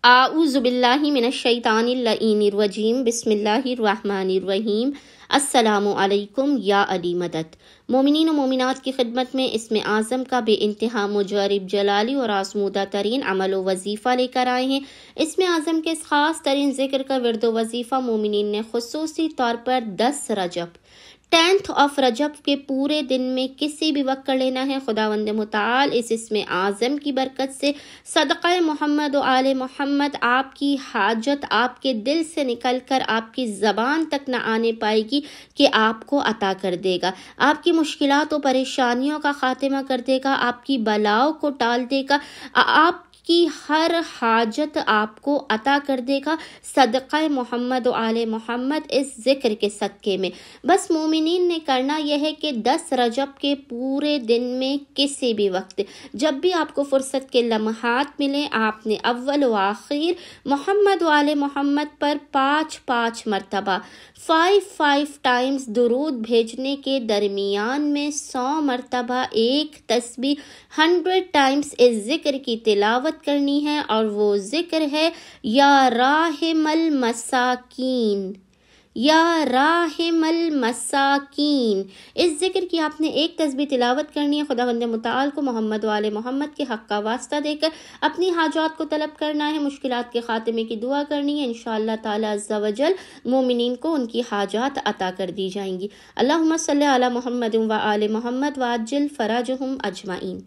اعوذ باللہ من الشیطان اللعین الرجیم بسم اللہ الرحمن الرحیم السلام علیکم یا علی مدد۔ مومنین و مومنات کی خدمت میں اسم اعظم کا بے انتہا مجرب جلالی اور آزمودہ ترین عمل و وظیفہ لے کر آئے ہیں۔ اسم اعظم کے اس خاص ترین ذکر کا ورد و وظیفہ مومنین نے خصوصی طور پر 10 رجب 10th of رجب کے پورے دن میں کسی بھی وقت کر لینا ہے۔ خداوند متعال اس اسم اعظم کی برکت سے صدقہ محمد و آل محمد آپ کی حاجت آپ کے دل سے نکل کر آپ کی زبان تک نہ آنے پائے گی کہ آپ کو عطا کر دے گا، آپ کی مشکلات و پریشانیوں کا خاتمہ کر دے گا، آپ کی بلاؤں کو ٹال دے گا، آپ کی ہر حاجت آپ کو عطا کر دے گا صدقہ محمد و آل محمد اس ذکر کے صدقے میں۔ بس مومنین نے کرنا یہ ہے کہ 10 رجب کے پورے دن میں کسی بھی وقت جب بھی آپ کو فرصت کے لمحات ملیں، آپ نے اول و آخر محمد و آل محمد پر 5 مرتبہ 5 ٹائمز درود بھیجنے کے درمیان میں 100 مرتبہ ایک تسبیح 100 ٹائمز اس ذکر کی تلاوت کرنی ہے، اور وہ ذکر ہے یا راحم المساکین، یا راحم المساکین۔ اس ذکر کی آپ نے ایک تسبیح تلاوت کرنی ہے۔ خداوند متعال کو محمد و آل محمد کے حق کا واسطہ دے کر اپنی حاجات کو طلب کرنا ہے، مشکلات کے خاتمے کی دعا کرنی ہے۔ انشاءاللہ تعالی عز و جل مومنین کو ان کی حاجات عطا کر دی جائیں گی۔ اللہم صلی علی محمد و آل محمد وعجل فرجہم اجمعین۔